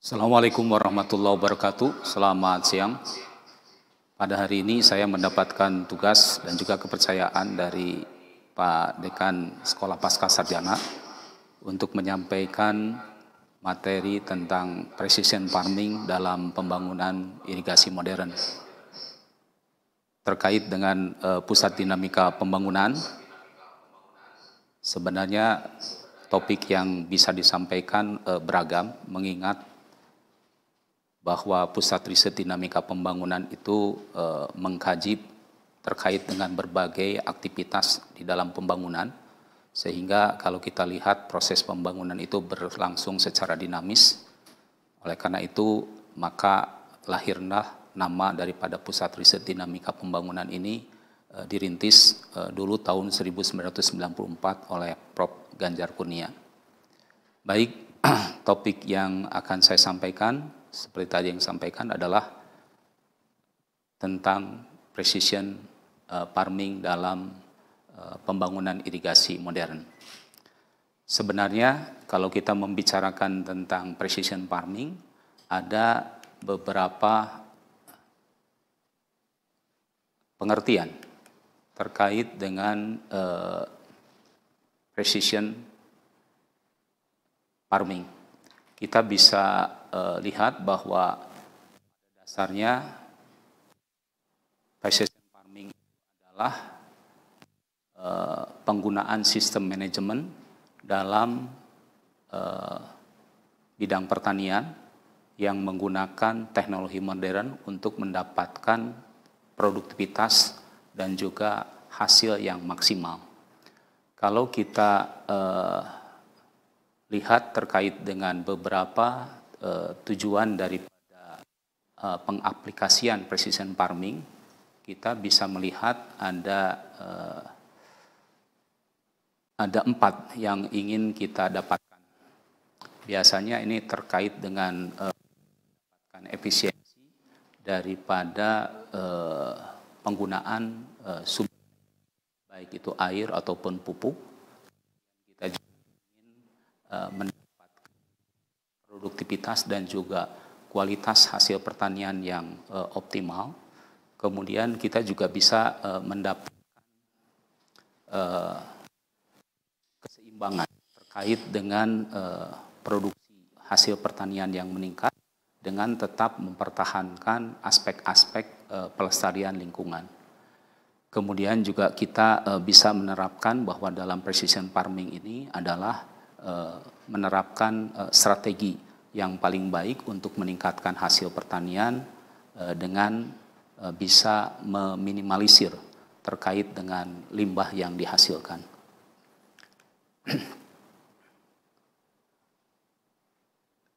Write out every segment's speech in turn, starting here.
Assalamualaikum warahmatullahi wabarakatuh. Selamat siang. Pada hari ini saya mendapatkan tugas dan juga kepercayaan dari Pak Dekan Sekolah Pasca Sarjana untuk menyampaikan materi tentang precision farming dalam pembangunan irigasi modern. Terkait dengan pusat dinamika pembangunan, sebenarnya topik yang bisa disampaikan beragam, mengingat bahwa pusat riset dinamika pembangunan itu mengkaji terkait dengan berbagai aktivitas di dalam pembangunan, sehingga kalau kita lihat proses pembangunan itu berlangsung secara dinamis. Oleh karena itu, maka lahirlah nama daripada pusat riset dinamika pembangunan ini dirintis dulu tahun 1994 oleh Prof. Ganjar Kurnia. Baik, topik yang akan saya sampaikan seperti tadi yang sampaikan adalah tentang precision farming dalam pembangunan irigasi modern. Sebenarnya kalau kita membicarakan tentang precision farming, ada beberapa pengertian terkait dengan precision farming. Kita bisa lihat bahwa dasarnya precision farming adalah penggunaan sistem manajemen dalam bidang pertanian yang menggunakan teknologi modern untuk mendapatkan produktivitas dan juga hasil yang maksimal. Kalau kita lihat terkait dengan beberapa tujuan daripada pengaplikasian precision farming, kita bisa melihat ada 4 yang ingin kita dapatkan. Biasanya ini terkait dengan efisiensi daripada penggunaan sumber, baik itu air ataupun pupuk. Kita juga ingin mendapatkan produktivitas dan juga kualitas hasil pertanian yang optimal. Kemudian kita juga bisa mendapatkan keseimbangan terkait dengan produksi hasil pertanian yang meningkat dengan tetap mempertahankan aspek-aspek pelestarian lingkungan. Kemudian juga kita bisa menerapkan bahwa dalam precision farming ini adalah menerapkan strategi yang paling baik untuk meningkatkan hasil pertanian dengan bisa meminimalisir terkait dengan limbah yang dihasilkan.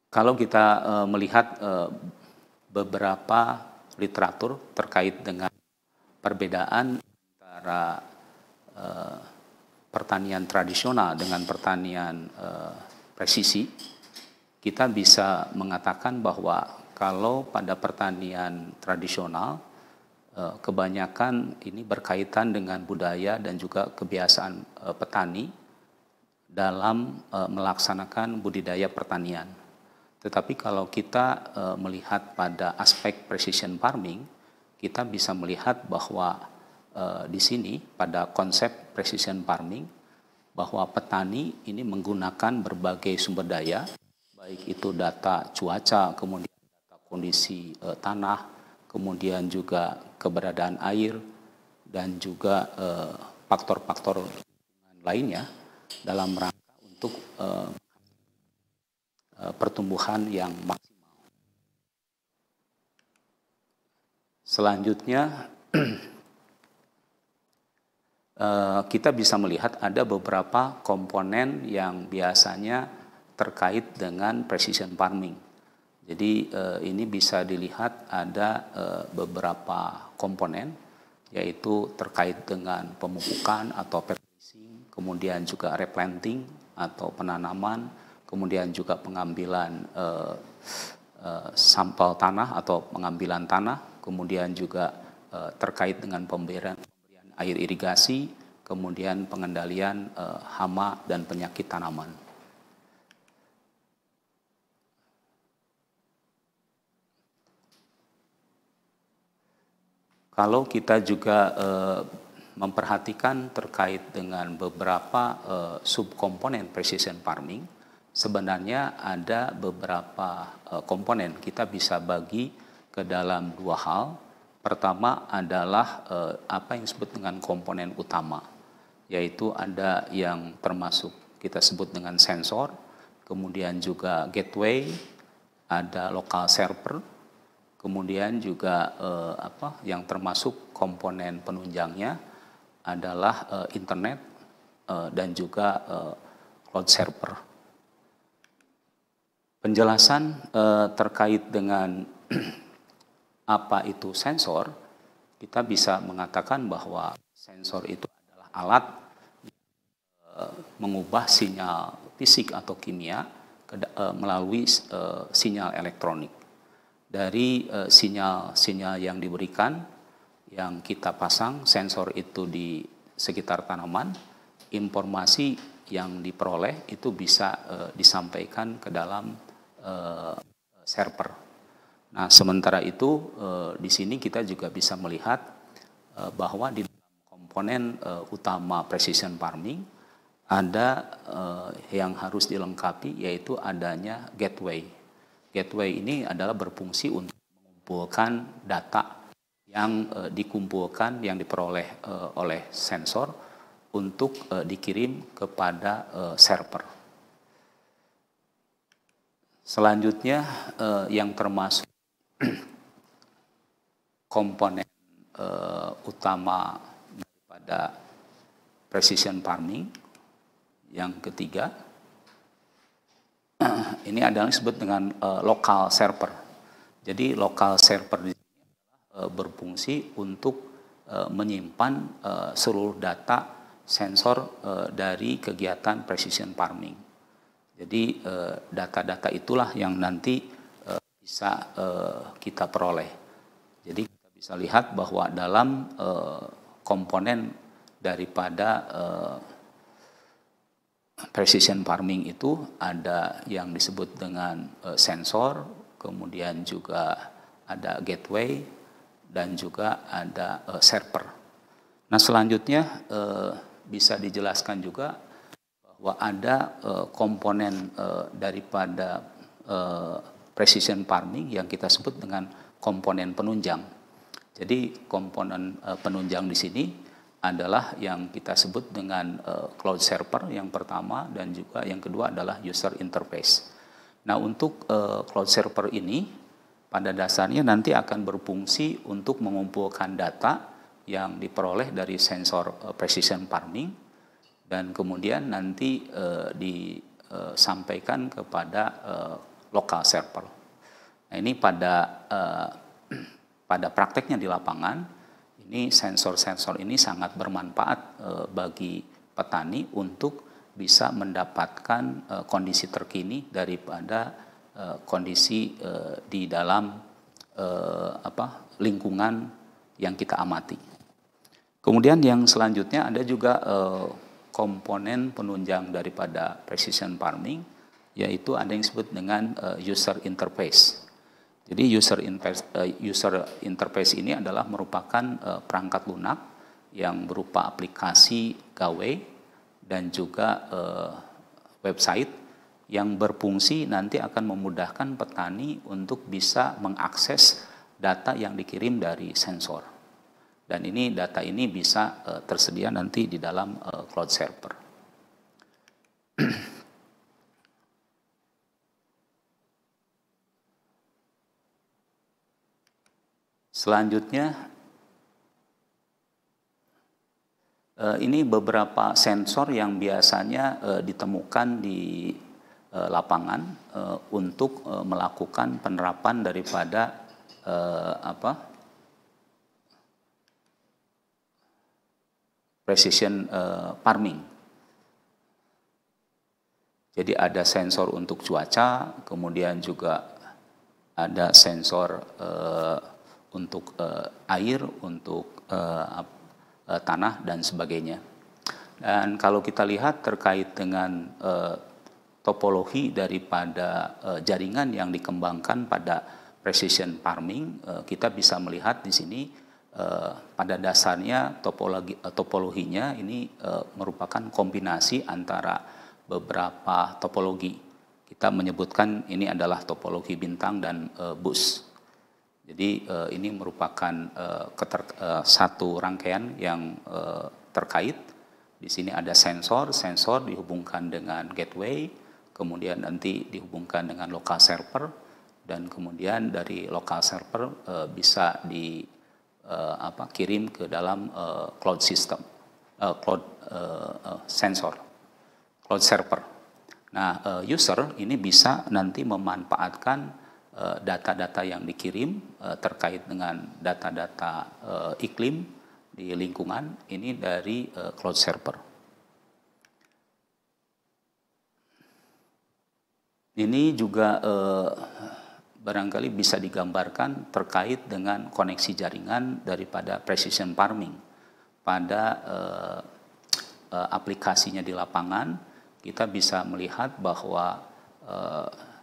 Kalau kita melihat beberapa literatur terkait dengan perbedaan antara pertanian tradisional dengan pertanian presisi, kita bisa mengatakan bahwa kalau pada pertanian tradisional, kebanyakan ini berkaitan dengan budaya dan juga kebiasaan petani dalam melaksanakan budidaya pertanian. Tetapi kalau kita melihat pada aspek precision farming, kita bisa melihat bahwa di sini pada konsep precision farming, bahwa petani ini menggunakan berbagai sumber daya, baik itu data cuaca, kemudian data kondisi tanah, kemudian juga keberadaan air, dan juga faktor-faktor lainnya dalam rangka untuk pertumbuhan yang maksimal. Selanjutnya, kita bisa melihat ada beberapa komponen yang biasanya terkait dengan precision farming. Jadi ini bisa dilihat ada beberapa komponen, yaitu terkait dengan pemupukan atau fertilizing, kemudian juga replanting atau penanaman, kemudian juga pengambilan sampel tanah atau pengambilan tanah, kemudian juga terkait dengan pemberian air irigasi, kemudian pengendalian hama dan penyakit tanaman. Kalau kita juga memperhatikan terkait dengan beberapa subkomponen precision farming, sebenarnya ada beberapa komponen kita bisa bagi ke dalam dua hal. Pertama adalah apa yang disebut dengan komponen utama, yaitu ada yang termasuk kita sebut dengan sensor, kemudian juga gateway, ada local server, kemudian juga yang termasuk komponen penunjangnya adalah internet dan juga cloud server. Penjelasan terkait dengan apa itu sensor, kita bisa mengatakan bahwa sensor itu adalah alat mengubah sinyal fisik atau kimia melalui sinyal elektronik. Dari sinyal-sinyal yang diberikan, yang kita pasang sensor itu di sekitar tanaman, informasi yang diperoleh itu bisa disampaikan ke dalam server. Nah, sementara itu di sini kita juga bisa melihat bahwa di dalam komponen utama precision farming ada yang harus dilengkapi, yaitu adanya gateway. Gateway ini adalah berfungsi untuk mengumpulkan data yang dikumpulkan, yang diperoleh oleh sensor untuk dikirim kepada server. Selanjutnya yang termasuk komponen utama daripada precision farming yang ketiga, ini adalah disebut dengan local server. Jadi local server di sini berfungsi untuk menyimpan seluruh data sensor dari kegiatan precision farming. Jadi data-data itulah yang nanti bisa kita peroleh. Jadi kita bisa lihat bahwa dalam komponen daripada precision farming itu ada yang disebut dengan sensor, kemudian juga ada gateway, dan juga ada server. Nah, selanjutnya bisa dijelaskan juga bahwa ada komponen daripada precision farming yang kita sebut dengan komponen penunjang. Jadi komponen penunjang di sini adalah yang kita sebut dengan cloud server yang pertama, dan juga yang kedua adalah user interface. Nah, untuk cloud server ini pada dasarnya nanti akan berfungsi untuk mengumpulkan data yang diperoleh dari sensor precision farming, dan kemudian nanti disampaikan kepada local server. Nah, ini pada prakteknya di lapangan, ini sensor-sensor ini sangat bermanfaat bagi petani untuk bisa mendapatkan kondisi terkini daripada kondisi di dalam lingkungan yang kita amati. Kemudian yang selanjutnya ada juga komponen penunjang daripada precision farming, yaitu ada yang disebut dengan user interface. Jadi user interface ini adalah merupakan perangkat lunak yang berupa aplikasi gawe dan juga website yang berfungsi nanti akan memudahkan petani untuk bisa mengakses data yang dikirim dari sensor. Dan ini data ini bisa tersedia nanti di dalam cloud server. Selanjutnya, ini beberapa sensor yang biasanya ditemukan di lapangan untuk melakukan penerapan daripada precision farming. Jadi ada sensor untuk cuaca, kemudian juga ada sensor untuk air, untuk tanah dan sebagainya. Dan kalau kita lihat terkait dengan topologi daripada jaringan yang dikembangkan pada precision farming, kita bisa melihat di sini pada dasarnya topologinya ini merupakan kombinasi antara beberapa topologi. Kita menyebutkan ini adalah topologi bintang dan bus. Jadi ini merupakan satu rangkaian yang terkait. Di sini ada sensor dihubungkan dengan gateway, kemudian nanti dihubungkan dengan local server, dan kemudian dari local server bisa kirim ke dalam cloud system, cloud server. Nah, user ini bisa nanti memanfaatkan data-data yang dikirim terkait dengan data-data iklim di lingkungan ini dari cloud server. Ini juga barangkali bisa digambarkan terkait dengan koneksi jaringan daripada precision farming. Pada aplikasinya di lapangan, kita bisa melihat bahwa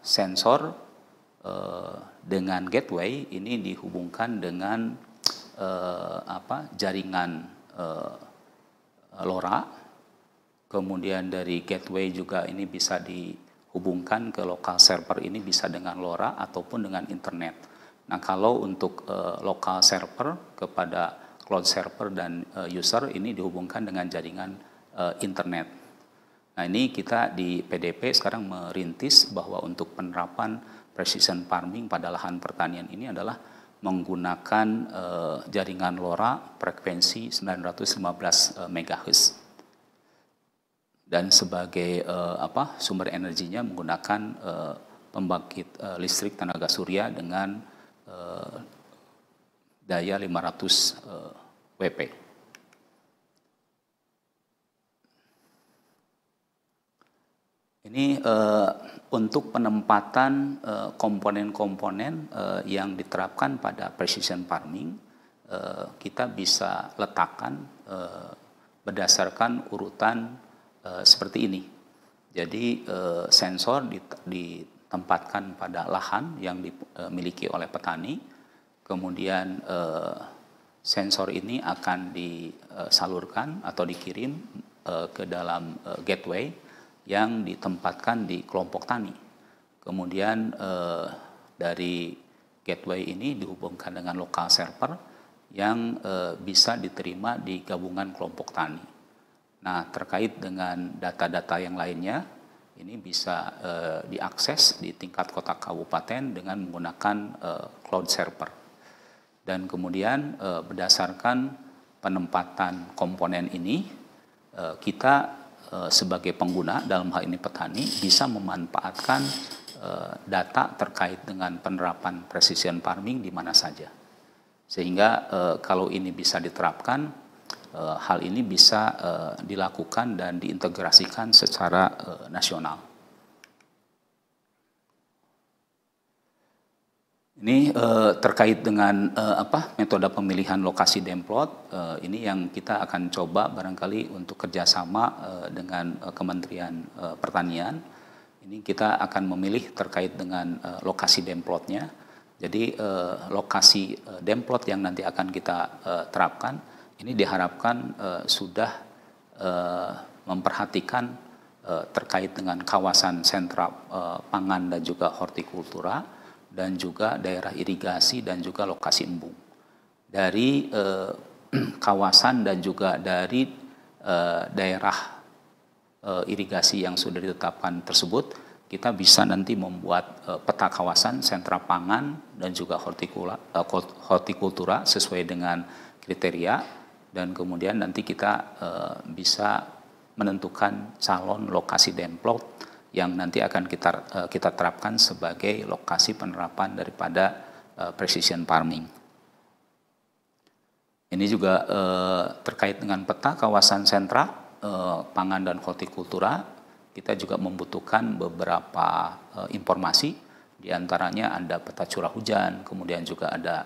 sensor dengan gateway ini dihubungkan dengan jaringan LoRa, kemudian dari gateway juga ini bisa dihubungkan ke local server, ini bisa dengan LoRa ataupun dengan internet. Nah, kalau untuk local server kepada cloud server dan user ini dihubungkan dengan jaringan internet. Nah, ini kita di PDP sekarang merintis bahwa untuk penerapan precision farming pada lahan pertanian ini adalah menggunakan jaringan LoRa frekuensi 915 MHz. Dan sebagai sumber energinya menggunakan pembangkit listrik tenaga surya dengan daya 500 WP. Ini untuk penempatan komponen-komponen yang diterapkan pada precision farming, kita bisa letakkan berdasarkan urutan seperti ini. Jadi sensor ditempatkan pada lahan yang dimiliki oleh petani, kemudian sensor ini akan disalurkan atau dikirim ke dalam gateway yang ditempatkan di kelompok tani. Kemudian dari gateway ini dihubungkan dengan local server yang bisa diterima di gabungan kelompok tani. Nah, terkait dengan data-data yang lainnya, ini bisa diakses di tingkat kota kabupaten dengan menggunakan cloud server. Dan kemudian berdasarkan penempatan komponen ini, kita sebagai pengguna, dalam hal ini petani, bisa memanfaatkan data terkait dengan penerapan precision farming di mana saja. Sehingga kalau ini bisa diterapkan, hal ini bisa dilakukan dan diintegrasikan secara nasional. Ini terkait dengan metode pemilihan lokasi demplot, ini yang kita akan coba barangkali untuk kerjasama dengan Kementerian Pertanian. Ini kita akan memilih terkait dengan lokasi demplotnya. Jadi lokasi demplot yang nanti akan kita terapkan, ini diharapkan sudah memperhatikan terkait dengan kawasan sentra pangan dan juga hortikultura, dan juga daerah irigasi dan juga lokasi embung. Dari kawasan dan juga dari daerah irigasi yang sudah ditetapkan tersebut, kita bisa nanti membuat peta kawasan sentra pangan dan juga hortikultura sesuai dengan kriteria, dan kemudian nanti kita bisa menentukan calon lokasi demplot yang nanti akan kita terapkan sebagai lokasi penerapan daripada precision farming. Ini juga terkait dengan peta kawasan sentra pangan dan hortikultura. Kita juga membutuhkan beberapa informasi, diantaranya ada peta curah hujan, kemudian juga ada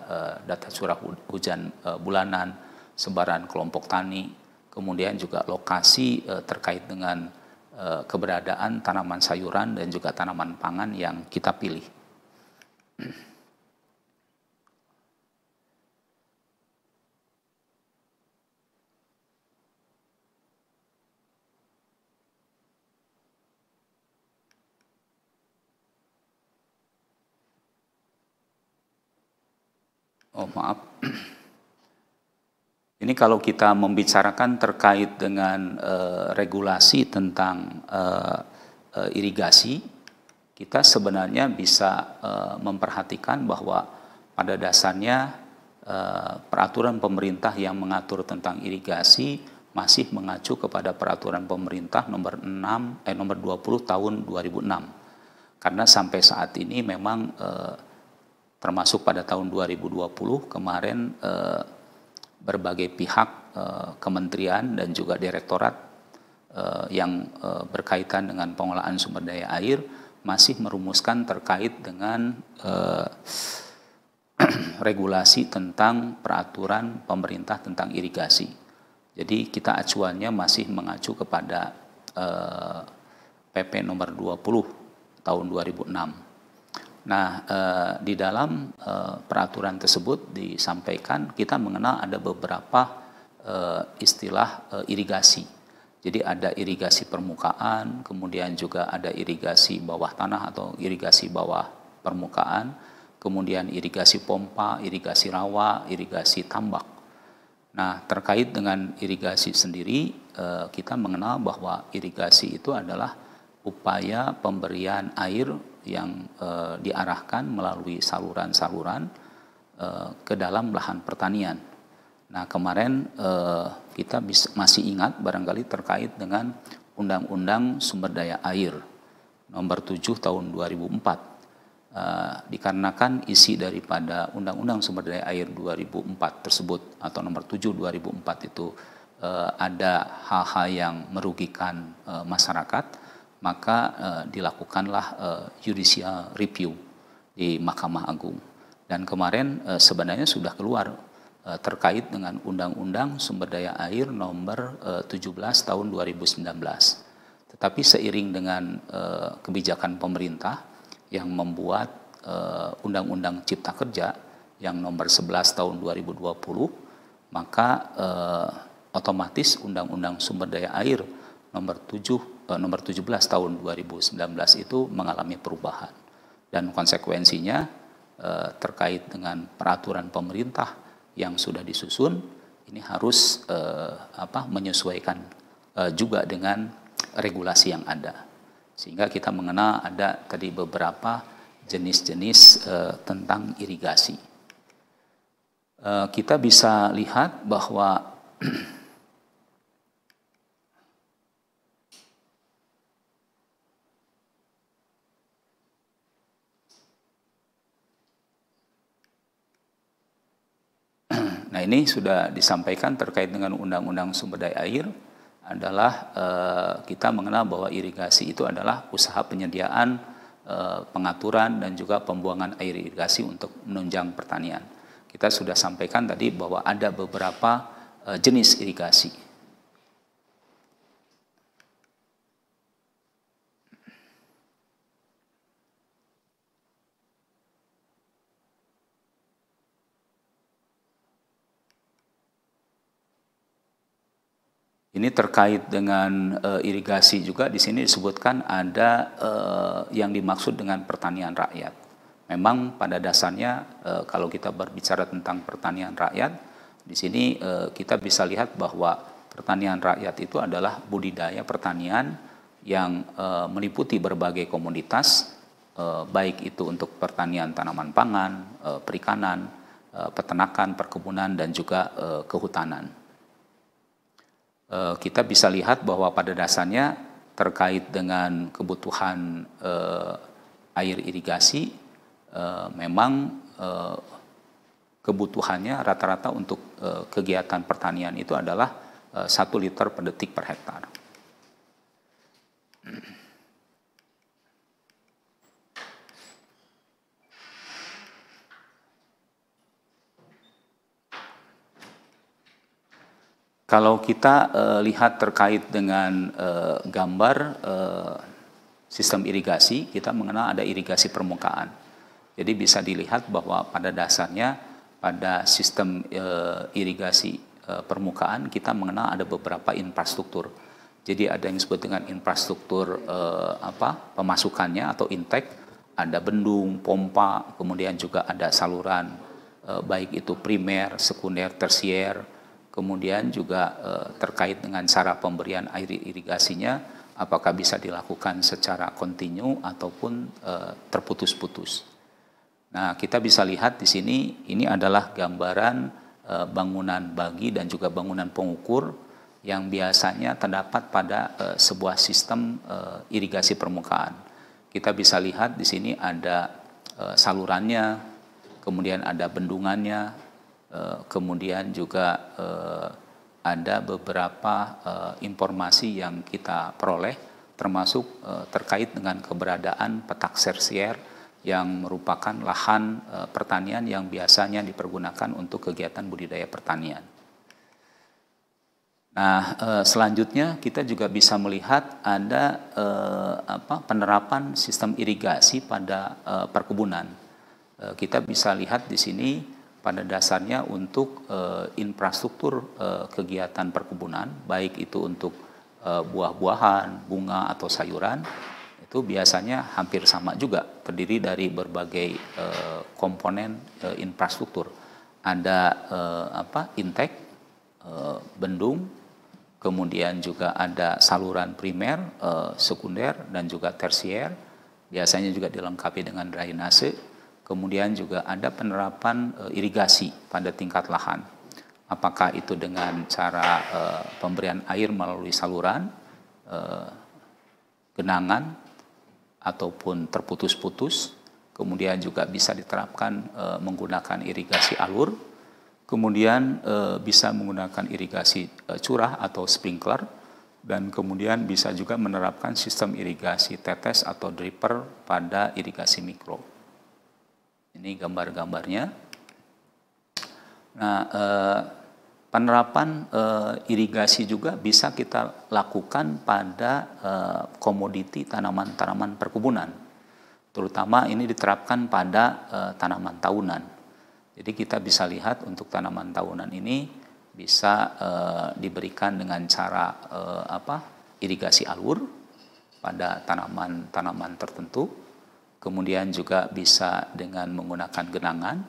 data curah hujan bulanan, sebaran kelompok tani, kemudian juga lokasi terkait dengan keberadaan tanaman sayuran dan juga tanaman pangan yang kita pilih. Oh maaf. Ini kalau kita membicarakan terkait dengan regulasi tentang irigasi, kita sebenarnya bisa memperhatikan bahwa pada dasarnya peraturan pemerintah yang mengatur tentang irigasi masih mengacu kepada peraturan pemerintah nomor 20 tahun 2006. Karena sampai saat ini memang termasuk pada tahun 2020 kemarin berbagai pihak kementerian dan juga direktorat yang berkaitan dengan pengelolaan sumber daya air masih merumuskan terkait dengan regulasi tentang peraturan pemerintah tentang irigasi. Jadi kita acuannya masih mengacu kepada PP nomor 20 tahun 2006. Nah, di dalam peraturan tersebut disampaikan kita mengenal ada beberapa istilah irigasi. Jadi ada irigasi permukaan, kemudian juga ada irigasi bawah tanah atau irigasi bawah permukaan, kemudian irigasi pompa, irigasi rawa, irigasi tambak. Nah, terkait dengan irigasi sendiri, kita mengenal bahwa irigasi itu adalah upaya pemberian air yang diarahkan melalui saluran-saluran ke dalam lahan pertanian. Nah, kemarin kita masih ingat barangkali terkait dengan Undang-Undang Sumber Daya Air nomor 7 tahun 2004. Dikarenakan isi daripada Undang-Undang Sumber Daya Air 2004 tersebut atau nomor 7 2004 itu ada hal-hal yang merugikan masyarakat, maka dilakukanlah judicial review di Mahkamah Agung. Dan kemarin sebenarnya sudah keluar terkait dengan Undang-Undang Sumber Daya Air nomor 17 tahun 2019. Tetapi seiring dengan kebijakan pemerintah yang membuat Undang-Undang Cipta Kerja yang nomor 11 tahun 2020, maka otomatis Undang-Undang Sumber Daya Air nomor 17 tahun 2019 itu mengalami perubahan. Dan konsekuensinya terkait dengan peraturan pemerintah yang sudah disusun, ini harus menyesuaikan juga dengan regulasi yang ada. Sehingga kita mengenal ada tadi beberapa jenis-jenis tentang irigasi. Kita bisa lihat bahwa nah ini sudah disampaikan terkait dengan Undang-Undang Sumber Daya Air adalah kita mengenal bahwa irigasi itu adalah usaha penyediaan, pengaturan dan juga pembuangan air irigasi untuk menunjang pertanian. Kita sudah sampaikan tadi bahwa ada beberapa jenis irigasi. Ini terkait dengan irigasi juga di sini disebutkan ada yang dimaksud dengan pertanian rakyat. Memang pada dasarnya kalau kita berbicara tentang pertanian rakyat, di sini kita bisa lihat bahwa pertanian rakyat itu adalah budidaya pertanian yang meliputi berbagai komoditas, baik itu untuk pertanian tanaman pangan, perikanan, peternakan, perkebunan dan juga kehutanan. Kita bisa lihat bahwa pada dasarnya terkait dengan kebutuhan air irigasi, memang kebutuhannya rata-rata untuk kegiatan pertanian itu adalah 1 liter per detik per hektar. Kalau kita lihat terkait dengan gambar sistem irigasi, kita mengenal ada irigasi permukaan. Jadi bisa dilihat bahwa pada dasarnya pada sistem irigasi permukaan kita mengenal ada beberapa infrastruktur. Jadi ada yang disebut dengan infrastruktur pemasukannya atau intake, ada bendung, pompa, kemudian juga ada saluran baik itu primer, sekunder, tersier, kemudian juga terkait dengan cara pemberian air irigasinya, apakah bisa dilakukan secara kontinu ataupun terputus-putus. Nah, kita bisa lihat di sini, ini adalah gambaran bangunan bagi dan juga bangunan pengukur yang biasanya terdapat pada sebuah sistem irigasi permukaan. Kita bisa lihat di sini ada salurannya, kemudian ada bendungannya, kemudian juga ada beberapa informasi yang kita peroleh, termasuk terkait dengan keberadaan petak tersier yang merupakan lahan pertanian yang biasanya dipergunakan untuk kegiatan budidaya pertanian. Nah, selanjutnya kita juga bisa melihat ada penerapan sistem irigasi pada perkebunan. Kita bisa lihat di sini pada dasarnya untuk infrastruktur kegiatan perkebunan, baik itu untuk buah-buahan, bunga atau sayuran, itu biasanya hampir sama juga, terdiri dari berbagai komponen infrastruktur. Ada intake, bendung, kemudian juga ada saluran primer, sekunder, dan juga tersier, biasanya juga dilengkapi dengan drainase. Kemudian juga ada penerapan irigasi pada tingkat lahan. Apakah itu dengan cara pemberian air melalui saluran, genangan, ataupun terputus-putus. Kemudian juga bisa diterapkan menggunakan irigasi alur. Kemudian bisa menggunakan irigasi curah atau sprinkler. Dan kemudian bisa juga menerapkan sistem irigasi tetes atau dripper pada irigasi mikro. Ini gambar-gambarnya. Nah, penerapan irigasi juga bisa kita lakukan pada komoditi tanaman-tanaman perkebunan. Terutama ini diterapkan pada tanaman tahunan. Jadi kita bisa lihat untuk tanaman tahunan ini bisa diberikan dengan cara irigasi alur pada tanaman-tanaman tertentu. Kemudian juga bisa dengan menggunakan genangan,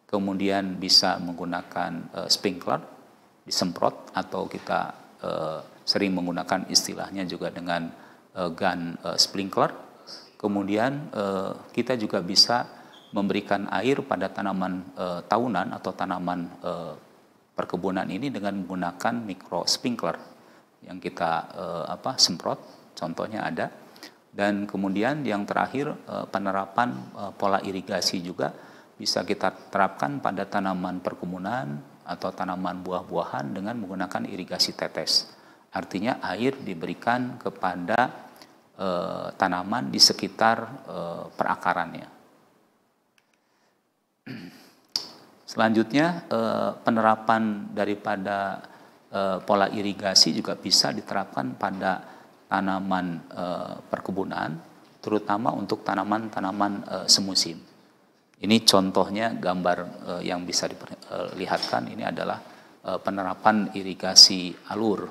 kemudian bisa menggunakan sprinkler, disemprot, atau kita sering menggunakan istilahnya juga dengan gun sprinkler. Kemudian kita juga bisa memberikan air pada tanaman tahunan atau tanaman perkebunan ini dengan menggunakan micro sprinkler yang kita semprot, contohnya ada. Dan kemudian yang terakhir penerapan pola irigasi juga bisa kita terapkan pada tanaman perkebunan atau tanaman buah-buahan dengan menggunakan irigasi tetes. Artinya air diberikan kepada tanaman di sekitar perakarannya. Selanjutnya penerapan daripada pola irigasi juga bisa diterapkan pada tanaman perkebunan, terutama untuk tanaman-tanaman semusim. Ini contohnya gambar yang bisa diperlihatkan, ini adalah penerapan irigasi alur.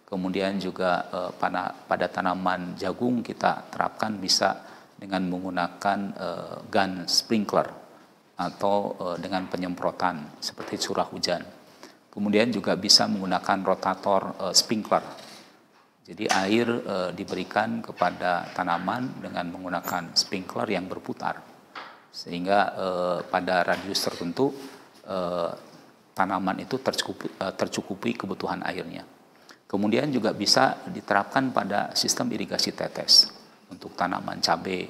Kemudian juga pada tanaman jagung kita terapkan bisa dengan menggunakan gun sprinkler atau dengan penyemprotan seperti curah hujan. Kemudian juga bisa menggunakan rotator sprinkler. Jadi air diberikan kepada tanaman dengan menggunakan sprinkler yang berputar, sehingga pada radius tertentu tanaman itu tercukupi kebutuhan airnya. Kemudian juga bisa diterapkan pada sistem irigasi tetes untuk tanaman cabai.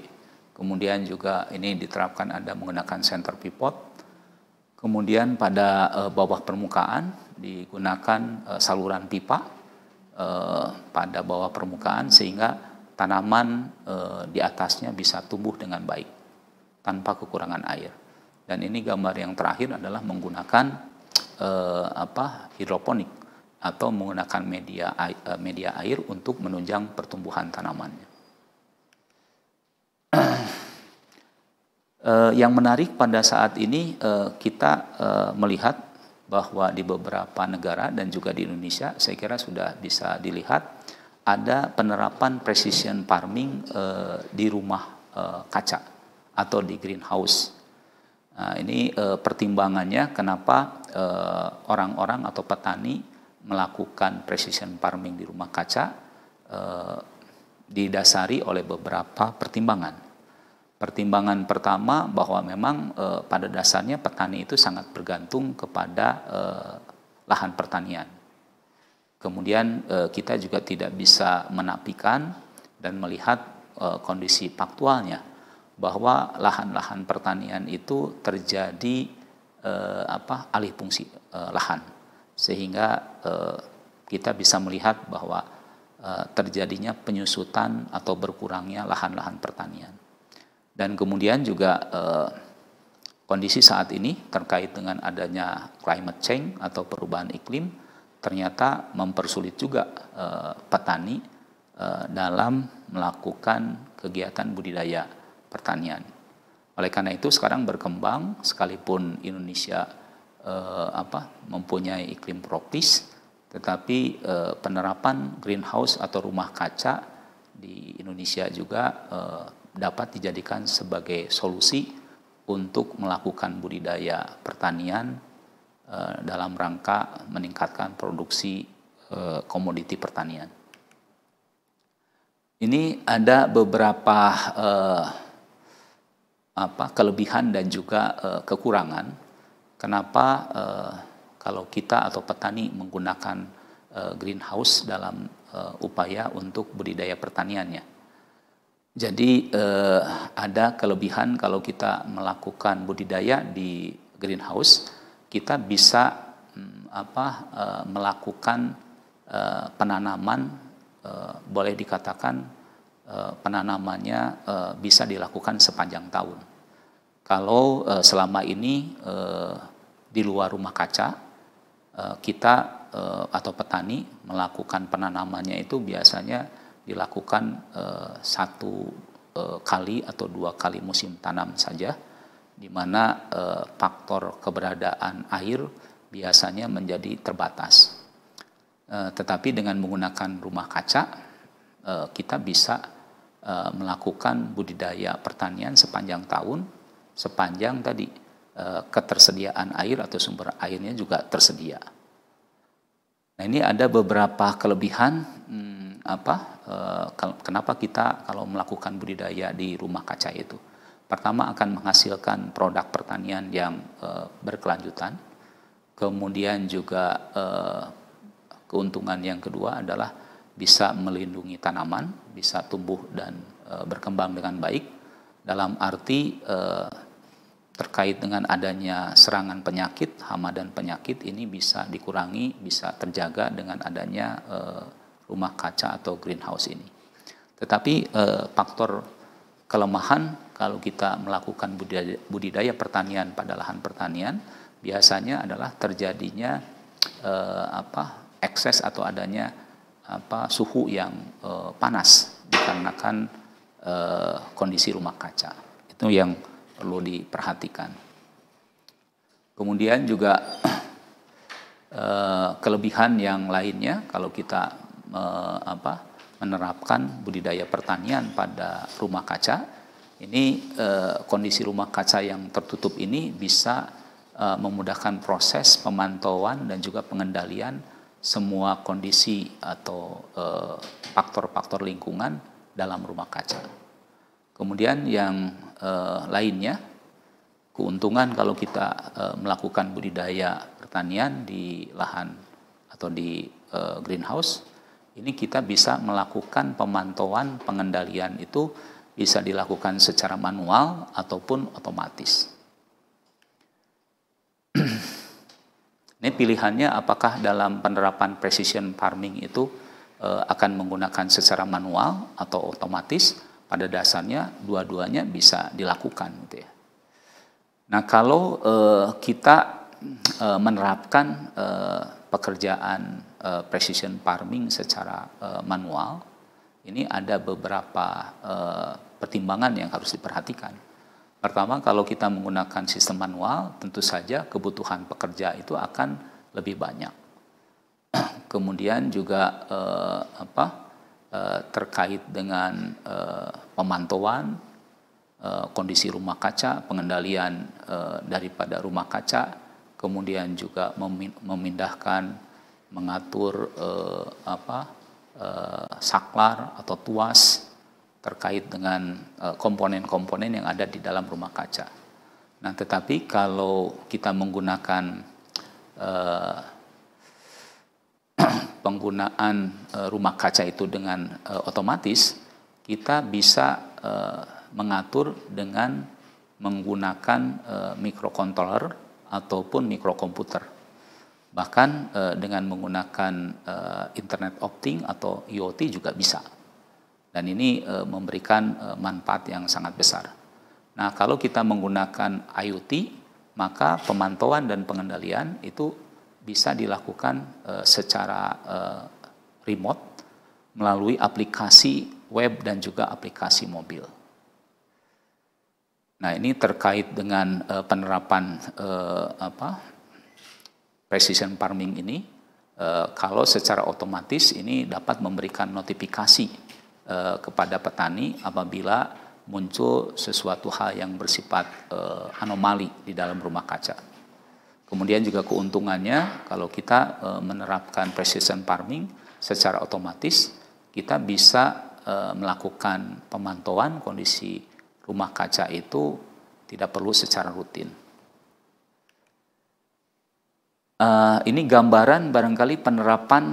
Kemudian juga ini diterapkan ada menggunakan center pivot. Kemudian pada bawah permukaan digunakan saluran pipa pada bawah permukaan sehingga tanaman di atasnya bisa tumbuh dengan baik tanpa kekurangan air. Dan ini gambar yang terakhir adalah menggunakan hidroponik atau menggunakan media air untuk menunjang pertumbuhan tanamannya. Yang menarik pada saat ini kita melihat bahwa di beberapa negara dan juga di Indonesia, saya kira sudah bisa dilihat ada penerapan precision farming di rumah kaca atau di greenhouse. Nah, ini pertimbangannya kenapa orang-orang atau petani melakukan precision farming di rumah kaca didasari oleh beberapa pertimbangan. Pertimbangan pertama bahwa memang pada dasarnya petani itu sangat bergantung kepada lahan pertanian. Kemudian kita juga tidak bisa menafikan dan melihat kondisi faktualnya bahwa lahan-lahan pertanian itu terjadi alih fungsi lahan, sehingga kita bisa melihat bahwa terjadinya penyusutan atau berkurangnya lahan-lahan pertanian. Dan kemudian juga kondisi saat ini terkait dengan adanya climate change atau perubahan iklim ternyata mempersulit juga petani dalam melakukan kegiatan budidaya pertanian. Oleh karena itu sekarang berkembang, sekalipun Indonesia mempunyai iklim tropis, tetapi penerapan greenhouse atau rumah kaca di Indonesia juga dapat dijadikan sebagai solusi untuk melakukan budidaya pertanian dalam rangka meningkatkan produksi komoditi pertanian. Ini ada beberapa kelebihan dan juga kekurangan. Kenapa kalau kita atau petani menggunakan greenhouse dalam upaya untuk budidaya pertaniannya. Jadi ada kelebihan kalau kita melakukan budidaya di greenhouse, kita bisa melakukan penanaman, boleh dikatakan penanamannya bisa dilakukan sepanjang tahun. Kalau selama ini di luar rumah kaca, kita atau petani melakukan penanamannya itu biasanya dilakukan satu kali atau 2 kali musim tanam saja, di mana faktor keberadaan air biasanya menjadi terbatas. Tetapi dengan menggunakan rumah kaca, kita bisa melakukan budidaya pertanian sepanjang tahun, sepanjang tadi ketersediaan air atau sumber airnya juga tersedia. Nah, ini ada beberapa kelebihan kenapa kita kalau melakukan budidaya di rumah kaca itu. Pertama, akan menghasilkan produk pertanian yang berkelanjutan. Kemudian juga keuntungan yang kedua adalah bisa melindungi tanaman, bisa tumbuh dan berkembang dengan baik. Dalam arti terkait dengan adanya serangan penyakit, hama dan penyakit ini bisa dikurangi, bisa terjaga dengan adanya rumah kaca atau greenhouse ini. Tetapi faktor kelemahan kalau kita melakukan budidaya pertanian pada lahan pertanian biasanya adalah terjadinya ekses atau adanya suhu yang panas dikarenakan kondisi rumah kaca. Itu yang perlu diperhatikan. Kemudian juga kelebihan yang lainnya kalau kita menerapkan budidaya pertanian pada rumah kaca, ini kondisi rumah kaca yang tertutup ini bisa memudahkan proses pemantauan dan juga pengendalian semua kondisi atau faktor-faktor lingkungan dalam rumah kaca. Kemudian yang lainnya, keuntungan kalau kita melakukan budidaya pertanian di lahan atau di greenhouse, ini kita bisa melakukan pemantauan pengendalian itu bisa dilakukan secara manual ataupun otomatis. Ini pilihannya apakah dalam penerapan precision farming itu akan menggunakan secara manual atau otomatis. Pada dasarnya dua-duanya bisa dilakukan gitu ya. Nah, kalau kita menerapkan pekerjaan precision farming secara manual, ini ada beberapa pertimbangan yang harus diperhatikan. Pertama, kalau kita menggunakan sistem manual, tentu saja kebutuhan pekerja itu akan lebih banyak. Kemudian juga terkait dengan pemantauan, kondisi rumah kaca, pengendalian daripada rumah kaca, kemudian juga memindahkan, mengatur saklar atau tuas terkait dengan komponen-komponen yang ada di dalam rumah kaca. Nah, tetapi kalau kita menggunakan penggunaan rumah kaca itu dengan otomatis, kita bisa mengatur dengan menggunakan microcontroller ataupun mikrokomputer. Bahkan dengan menggunakan Internet of Things atau IoT juga bisa. Dan ini memberikan manfaat yang sangat besar. Nah, kalau kita menggunakan IoT, maka pemantauan dan pengendalian itu bisa dilakukan secara remote melalui aplikasi web dan juga aplikasi mobil. Nah, ini terkait dengan penerapan precision farming ini. Kalau secara otomatis ini dapat memberikan notifikasi kepada petani apabila muncul sesuatu hal yang bersifat anomali di dalam rumah kaca. Kemudian juga keuntungannya kalau kita menerapkan precision farming secara otomatis, kita bisa melakukan pemantauan kondisi rumah kaca itu tidak perlu secara rutin. Ini gambaran barangkali penerapan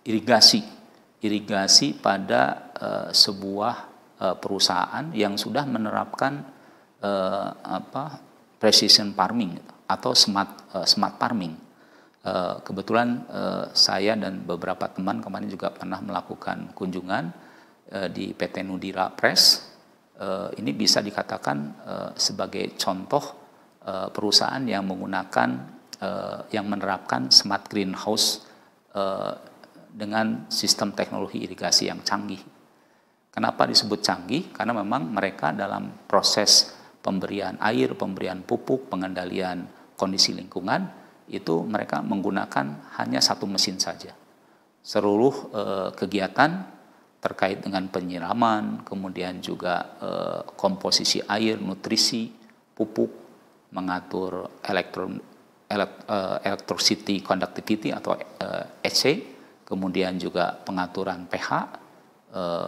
irigasi pada sebuah perusahaan yang sudah menerapkan precision farming atau smart farming. Kebetulan saya dan beberapa teman kemarin juga pernah melakukan kunjungan di PT Nudira Press. Ini bisa dikatakan sebagai contoh perusahaan yang menggunakan yang menerapkan smart greenhouse dengan sistem teknologi irigasi yang canggih. Kenapa disebut canggih? Karena memang mereka dalam proses pemberian air, pemberian pupuk, pengendalian kondisi lingkungan, itu mereka menggunakan hanya satu mesin saja. Seluruh kegiatan terkait dengan penyiraman, kemudian juga komposisi air, nutrisi, pupuk, mengatur electricity conductivity atau EC, kemudian juga pengaturan pH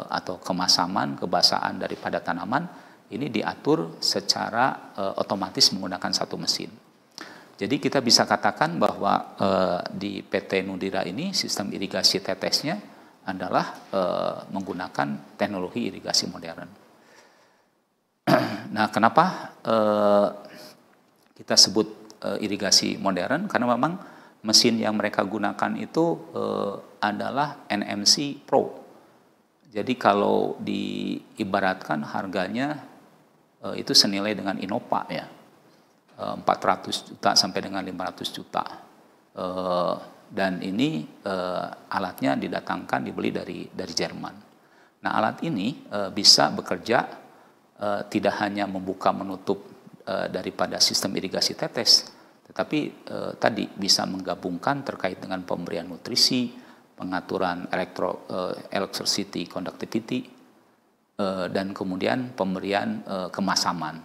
atau kemasaman, kebasahan daripada tanaman, ini diatur secara otomatis menggunakan satu mesin. Jadi kita bisa katakan bahwa di PT Nudira ini sistem irigasi tetesnya adalah menggunakan teknologi irigasi modern. Nah, kenapa kita sebut irigasi modern? Karena memang mesin yang mereka gunakan itu adalah NMC Pro. Jadi kalau diibaratkan harganya itu senilai dengan Innova ya, 400 juta sampai dengan 500 juta. Dan ini alatnya didatangkan, dibeli dari Jerman. Nah, alat ini bisa bekerja tidak hanya membuka menutup daripada sistem irigasi tetes, tetapi tadi bisa menggabungkan terkait dengan pemberian nutrisi, pengaturan electricity conductivity, dan kemudian pemberian kemasaman.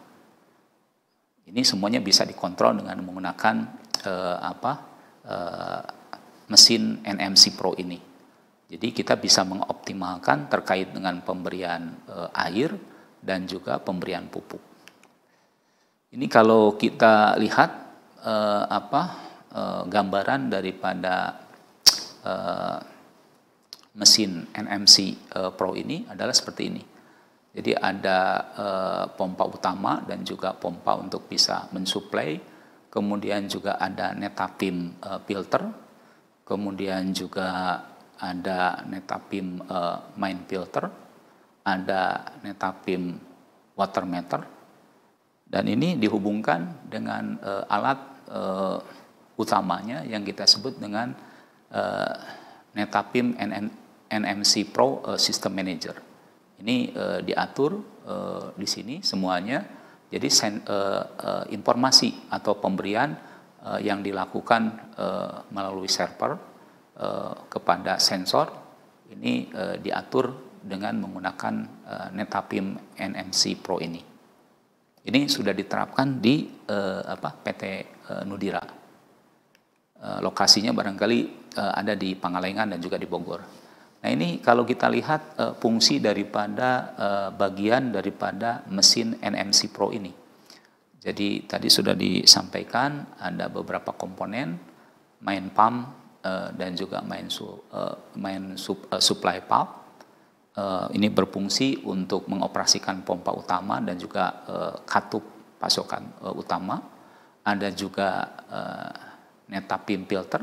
Ini semuanya bisa dikontrol dengan menggunakan mesin NMC Pro ini. Jadi kita bisa mengoptimalkan terkait dengan pemberian air dan juga pemberian pupuk. Ini kalau kita lihat gambaran daripada mesin NMC Pro ini adalah seperti ini. Jadi ada pompa utama dan juga pompa untuk bisa mensuplai, kemudian juga ada netapim filter, kemudian juga ada netapim main filter, ada netapim water meter, dan ini dihubungkan dengan alat utamanya yang kita sebut dengan netapim NMC Pro System Manager. Ini diatur di sini semuanya. Jadi informasi atau pemberian yang dilakukan melalui server kepada sensor ini diatur dengan menggunakan Netapim NMC Pro ini. Ini sudah diterapkan di PT Nudira. Lokasinya barangkali ada di Pangalengan dan juga di Bogor. Nah ini kalau kita lihat fungsi daripada bagian daripada mesin NMC Pro ini. Jadi tadi sudah disampaikan ada beberapa komponen, main pump dan juga supply pump. Ini berfungsi untuk mengoperasikan pompa utama dan juga katup pasokan utama. Ada juga Netapim filter.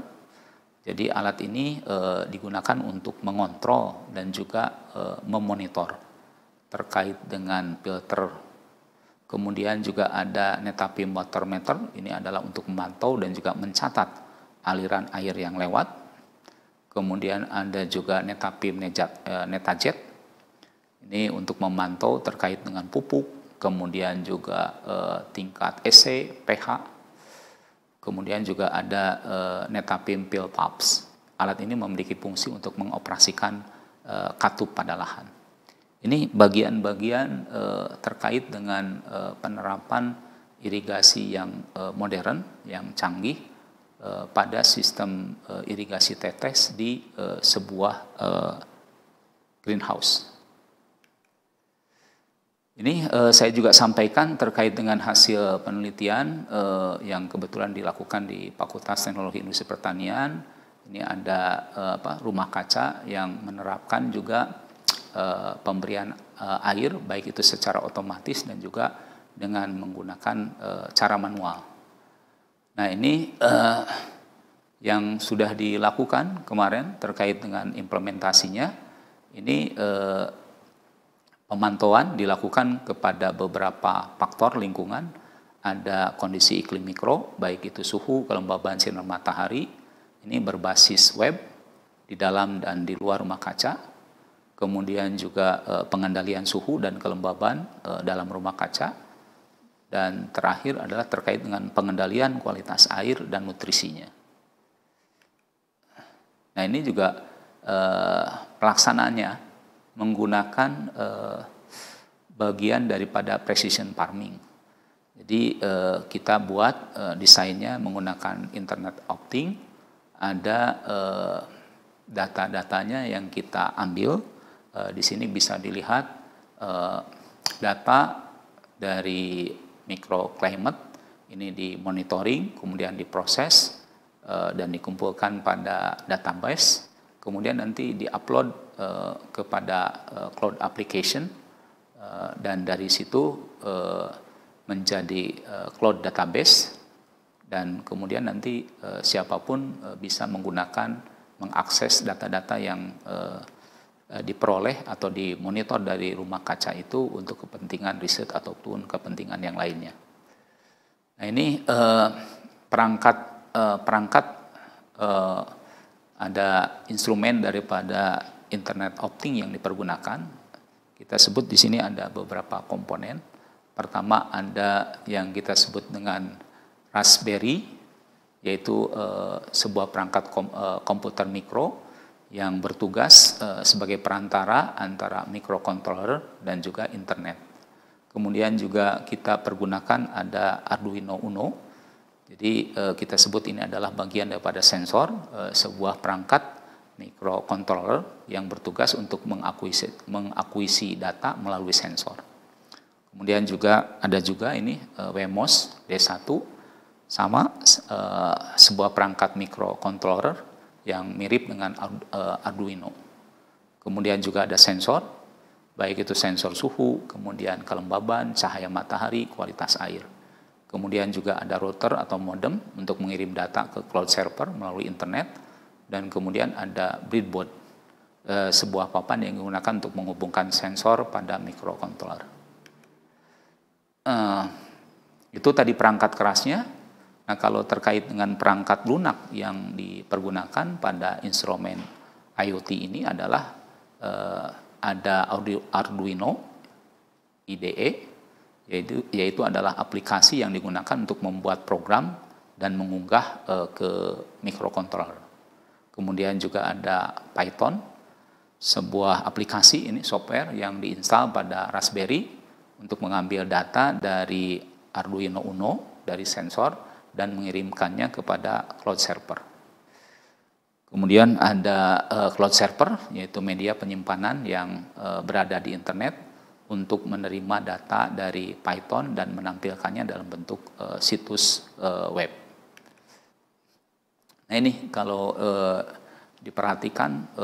Jadi alat ini digunakan untuk mengontrol dan juga memonitor terkait dengan filter. Kemudian juga ada Netapim water meter, ini adalah untuk memantau dan juga mencatat aliran air yang lewat. Kemudian ada juga Netapim Netajet, ini untuk memantau terkait dengan pupuk, kemudian juga tingkat EC, pH. Kemudian juga ada Netapim Fill Pumps. Alat ini memiliki fungsi untuk mengoperasikan katup pada lahan. Ini bagian-bagian terkait dengan penerapan irigasi yang modern, yang canggih pada sistem irigasi tetes di sebuah greenhouse. Ini saya juga sampaikan terkait dengan hasil penelitian yang kebetulan dilakukan di Fakultas Teknologi Industri Pertanian. Ini ada rumah kaca yang menerapkan juga pemberian air baik itu secara otomatis dan juga dengan menggunakan cara manual. Nah ini yang sudah dilakukan kemarin terkait dengan implementasinya. Ini pemantauan dilakukan kepada beberapa faktor lingkungan. Ada kondisi iklim mikro, baik itu suhu, kelembaban sinar matahari. Ini berbasis web di dalam dan di luar rumah kaca. Kemudian juga pengendalian suhu dan kelembaban dalam rumah kaca. Dan terakhir adalah terkait dengan pengendalian kualitas air dan nutrisinya. Nah ini juga pelaksanaannya menggunakan bagian daripada precision farming. Jadi kita buat desainnya menggunakan Internet of Things. Ada data-datanya yang kita ambil. Di sini bisa dilihat data dari microclimate ini dimonitoring, kemudian diproses dan dikumpulkan pada database, kemudian nanti diupload kepada cloud application dan dari situ menjadi cloud database dan kemudian nanti siapapun bisa mengakses data-data yang diperoleh atau dimonitor dari rumah kaca itu untuk kepentingan riset ataupun kepentingan yang lainnya. Nah ini perangkat ada instrumen daripada Internet of Things yang dipergunakan. Kita sebut di sini ada beberapa komponen. Pertama ada yang kita sebut dengan Raspberry, yaitu sebuah perangkat komputer mikro yang bertugas sebagai perantara antara microcontroller dan juga internet. Kemudian juga kita pergunakan ada Arduino Uno. Jadi kita sebut ini adalah bagian daripada sensor, sebuah perangkat microcontroller yang bertugas untuk mengakuisisi data melalui sensor. Kemudian juga ada ini Wemos D1, sama sebuah perangkat microcontroller yang mirip dengan Arduino. Kemudian juga ada sensor, baik itu sensor suhu, kemudian kelembaban, cahaya matahari, kualitas air. Kemudian juga ada router atau modem untuk mengirim data ke cloud server melalui internet. Dan kemudian ada breadboard, sebuah papan yang digunakan untuk menghubungkan sensor pada microcontroller. Itu tadi perangkat kerasnya. Nah, kalau terkait dengan perangkat lunak yang dipergunakan pada instrumen IoT ini adalah ada Arduino IDE, yaitu adalah aplikasi yang digunakan untuk membuat program dan mengunggah ke microcontroller. Kemudian juga ada Python, sebuah aplikasi, ini software yang diinstal pada Raspberry untuk mengambil data dari Arduino Uno, dari sensor, dan mengirimkannya kepada cloud server. Kemudian ada cloud server, yaitu media penyimpanan yang berada di internet untuk menerima data dari Python dan menampilkannya dalam bentuk situs web. Nah ini kalau diperhatikan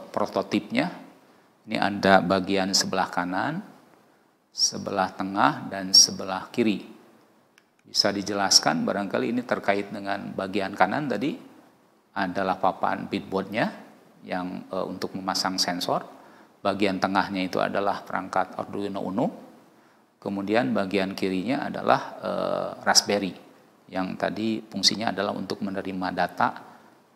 prototipnya, ini ada bagian sebelah kanan, sebelah tengah, dan sebelah kiri. Bisa dijelaskan barangkali ini terkait dengan bagian kanan tadi adalah papan breadboard-nya yang untuk memasang sensor. Bagian tengahnya itu adalah perangkat Arduino Uno. Kemudian bagian kirinya adalah Raspberry yang tadi fungsinya adalah untuk menerima data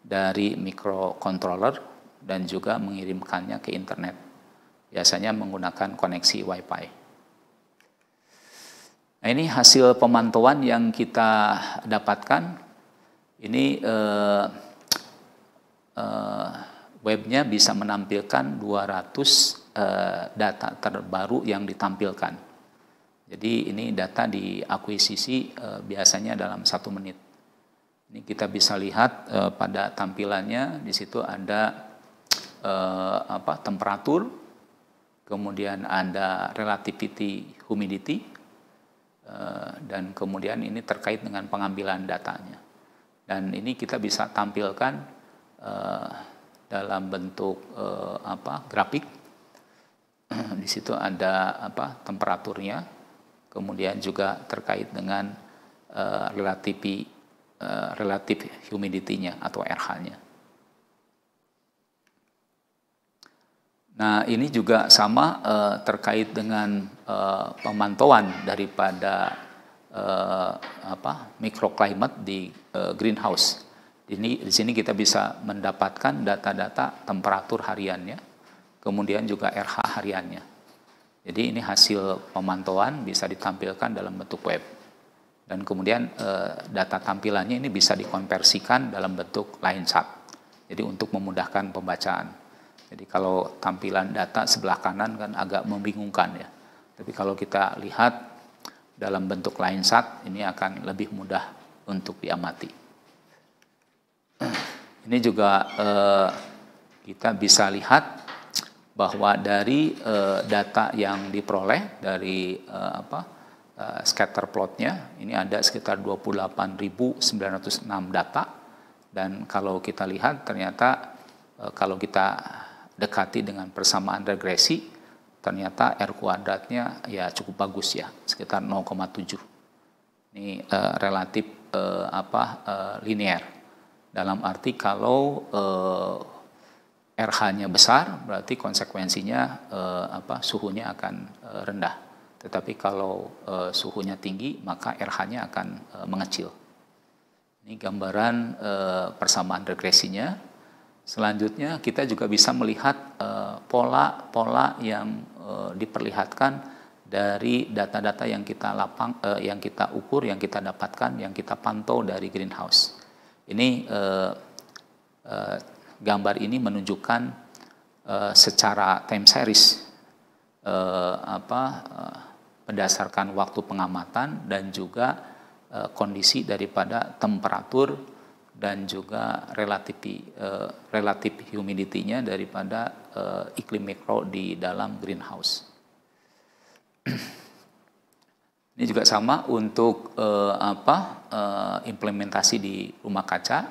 dari microcontroller dan juga mengirimkannya ke internet. Biasanya menggunakan koneksi Wi-Fi. Nah ini hasil pemantauan yang kita dapatkan. Ini webnya bisa menampilkan 200 data terbaru yang ditampilkan. Jadi ini data diakuisisi biasanya dalam 1 menit. Ini kita bisa lihat pada tampilannya, di situ ada temperatur, kemudian ada relativity humidity, dan kemudian ini terkait dengan pengambilan datanya. Dan ini kita bisa tampilkan dalam bentuk grafik. Di situ ada temperaturnya, kemudian juga terkait dengan relative humidity-nya atau RH-nya. Nah ini juga sama terkait dengan pemantauan daripada microclimate di greenhouse. Di sini kita bisa mendapatkan data-data temperatur hariannya, kemudian juga RH hariannya. Jadi ini hasil pemantauan bisa ditampilkan dalam bentuk web. Dan kemudian data tampilannya ini bisa dikonversikan dalam bentuk line chart. Jadi untuk memudahkan pembacaan. Jadi kalau tampilan data sebelah kanan kan agak membingungkan ya. Tapi kalau kita lihat dalam bentuk line chart ini akan lebih mudah untuk diamati. Ini juga kita bisa lihat bahwa dari data yang diperoleh dari scatter plotnya ini ada sekitar 28.906 data, dan kalau kita lihat ternyata kalau kita dekati dengan persamaan regresi ternyata R kuadratnya ya cukup bagus ya, sekitar 0,7. Ini relatif linear, dalam arti kalau RH-nya besar berarti konsekuensinya suhunya akan rendah. Tetapi kalau suhunya tinggi, maka RH-nya akan mengecil. Ini gambaran persamaan regresinya. Selanjutnya kita juga bisa melihat pola-pola yang diperlihatkan dari data-data yang yang kita ukur, yang kita dapatkan, yang kita pantau dari greenhouse. Ini gambar ini menunjukkan secara time series berdasarkan waktu pengamatan dan juga kondisi daripada temperatur dan juga relatif humidity-nya daripada iklim mikro di dalam greenhouse. Ini juga sama untuk implementasi di rumah kaca.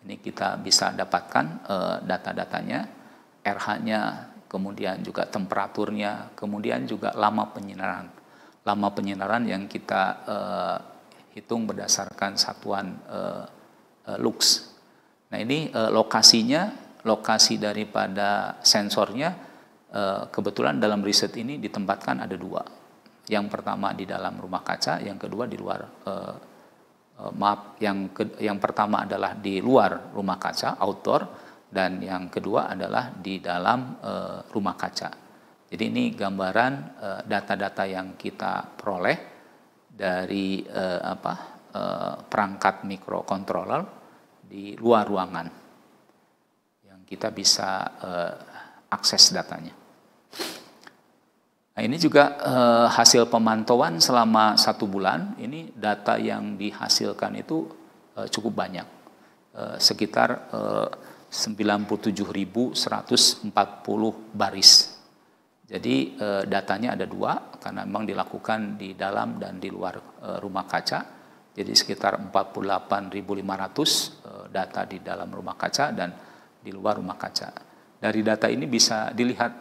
Ini kita bisa dapatkan data-datanya, RH-nya, kemudian juga temperaturnya, kemudian juga lama penyinaran. Lama penyinaran yang kita hitung berdasarkan satuan lux. Nah ini lokasi daripada sensornya kebetulan dalam riset ini ditempatkan ada 2. Yang pertama di dalam rumah kaca, yang kedua di luar. Yang pertama adalah di luar rumah kaca, outdoor, dan yang kedua adalah di dalam rumah kaca. Jadi ini gambaran data-data yang kita peroleh dari perangkat microcontroller di luar ruangan yang kita bisa akses datanya. Nah, ini juga hasil pemantauan selama 1 bulan. Ini data yang dihasilkan itu cukup banyak, sekitar 97.140 baris. Jadi datanya ada 2 karena memang dilakukan di dalam dan di luar rumah kaca. Jadi sekitar 48.500 data di dalam rumah kaca dan di luar rumah kaca. Dari data ini bisa dilihat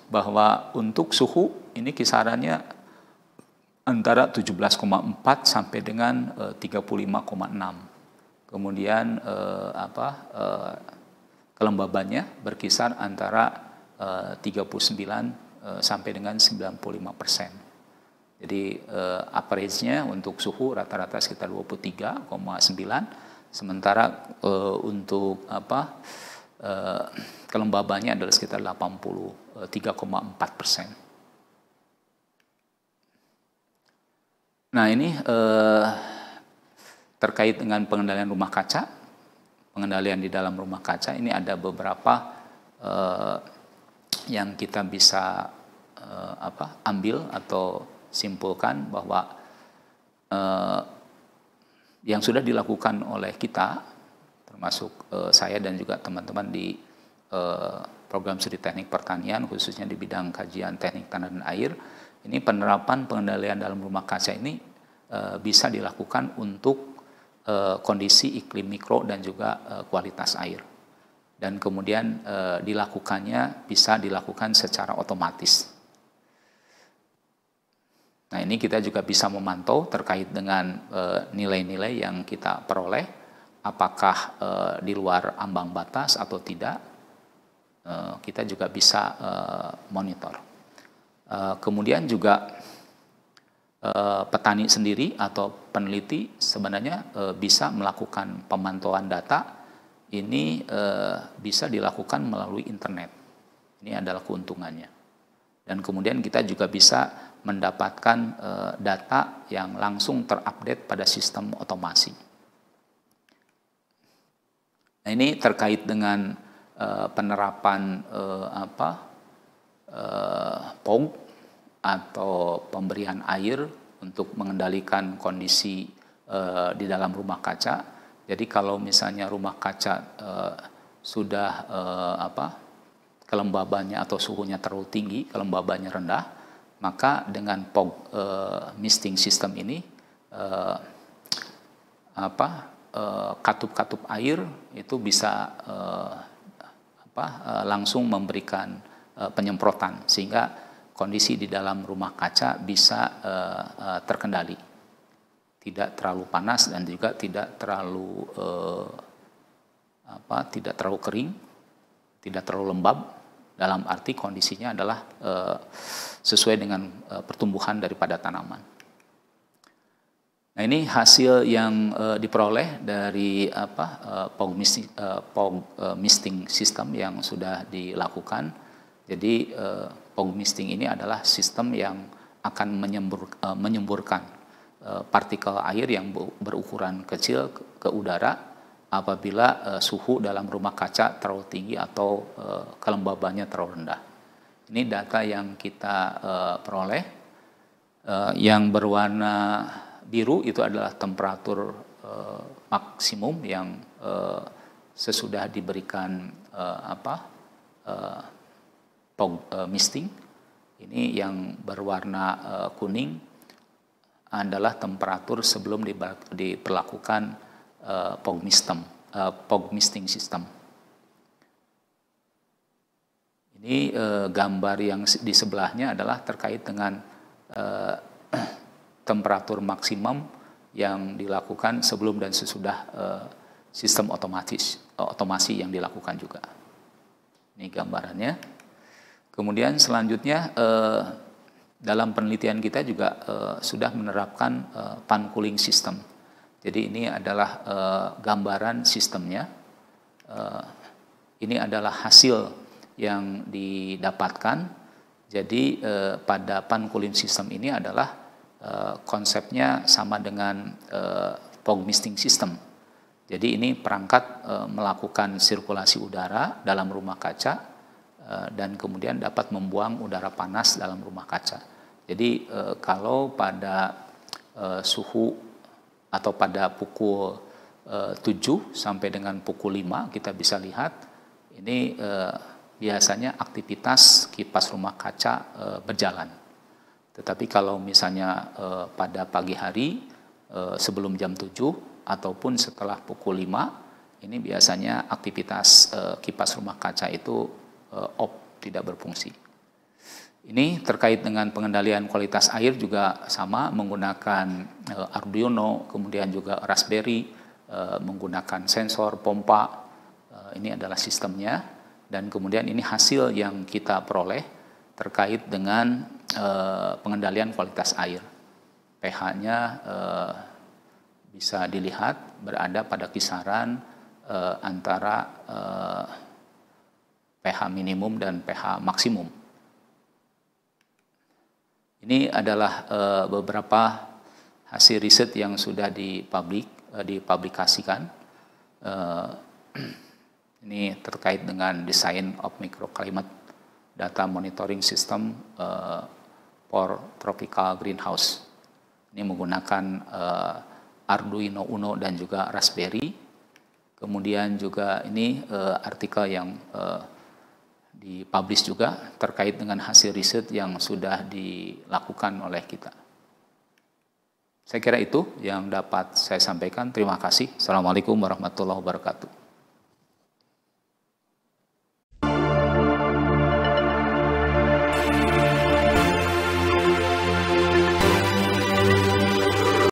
bahwa untuk suhu ini kisarannya antara 17,4 sampai dengan 35,6. Kemudian kelembabannya berkisar antara 39 sampai dengan 95%. Jadi average-nya untuk suhu rata-rata sekitar 23,9, sementara untuk kelembabannya adalah sekitar 83,4%. Nah, ini terkait dengan pengendalian rumah kaca, pengendalian di dalam rumah kaca, ini ada beberapa yang kita bisa ambil atau simpulkan bahwa yang sudah dilakukan oleh kita, termasuk saya dan juga teman-teman di program studi teknik pertanian, khususnya di bidang kajian teknik tanah dan air, ini penerapan pengendalian dalam rumah kaca ini bisa dilakukan untuk kondisi iklim mikro dan juga kualitas air. Dan kemudian bisa dilakukan secara otomatis. Nah, ini kita juga bisa memantau terkait dengan nilai-nilai yang kita peroleh, apakah di luar ambang batas atau tidak, kita juga bisa monitor. Kemudian juga petani sendiri atau peneliti sebenarnya bisa melakukan pemantauan data. Ini bisa dilakukan melalui internet. Ini adalah keuntungannya. Dan kemudian kita juga bisa mendapatkan data yang langsung terupdate pada sistem otomasi. Nah, ini terkait dengan penerapan POG atau pemberian air untuk mengendalikan kondisi di dalam rumah kaca. Jadi kalau misalnya rumah kaca sudah kelembabannya atau suhunya terlalu tinggi, kelembabannya rendah, maka dengan POG misting system ini katup-katup air itu bisa langsung memberikan penyemprotan sehingga kondisi di dalam rumah kaca bisa terkendali, tidak terlalu panas dan juga tidak terlalu kering, tidak terlalu lembab, dalam arti kondisinya adalah sesuai dengan pertumbuhan daripada tanaman. Nah, ini hasil yang diperoleh dari POG misting system yang sudah dilakukan. Jadi POG misting ini adalah sistem yang akan menyemburkan partikel air yang berukuran kecil ke udara apabila suhu dalam rumah kaca terlalu tinggi atau kelembabannya terlalu rendah. Ini data yang kita peroleh. Yang berwarna biru itu adalah temperatur maksimum yang sesudah diberikan POG misting. Ini yang berwarna kuning adalah temperatur sebelum diperlakukan POG misting system. Ini gambar yang di sebelahnya adalah terkait dengan temperatur maksimum yang dilakukan sebelum dan sesudah sistem otomasi yang dilakukan juga. Ini gambarannya. Kemudian selanjutnya dalam penelitian kita juga sudah menerapkan pan cooling system. Jadi ini adalah gambaran sistemnya. Ini adalah hasil yang didapatkan. Jadi pada pan cooling system ini adalah konsepnya sama dengan POG misting system. Jadi ini perangkat melakukan sirkulasi udara dalam rumah kaca dan kemudian dapat membuang udara panas dalam rumah kaca. Jadi kalau pada suhu atau pada pukul 7 sampai dengan pukul 5 kita bisa lihat ini biasanya aktivitas kipas rumah kaca berjalan. Tetapi kalau misalnya pada pagi hari sebelum jam 7 ataupun setelah pukul 5, ini biasanya aktivitas kipas rumah kaca itu off, tidak berfungsi. Ini terkait dengan pengendalian kualitas air juga sama, menggunakan Arduino, kemudian juga Raspberry, menggunakan sensor, pompa, ini adalah sistemnya, dan kemudian ini hasil yang kita peroleh terkait dengan pengendalian kualitas air. pH-nya bisa dilihat berada pada kisaran antara pH minimum dan pH maksimum. Ini adalah beberapa hasil riset yang sudah dipublikasikan. Ini terkait dengan design of microclimate data monitoring system for tropical greenhouse. Ini menggunakan Arduino Uno dan juga Raspberry. Kemudian juga ini artikel yang dipublish juga terkait dengan hasil riset yang sudah dilakukan oleh kita. Saya kira itu yang dapat saya sampaikan. Terima kasih. Assalamualaikum warahmatullahi wabarakatuh.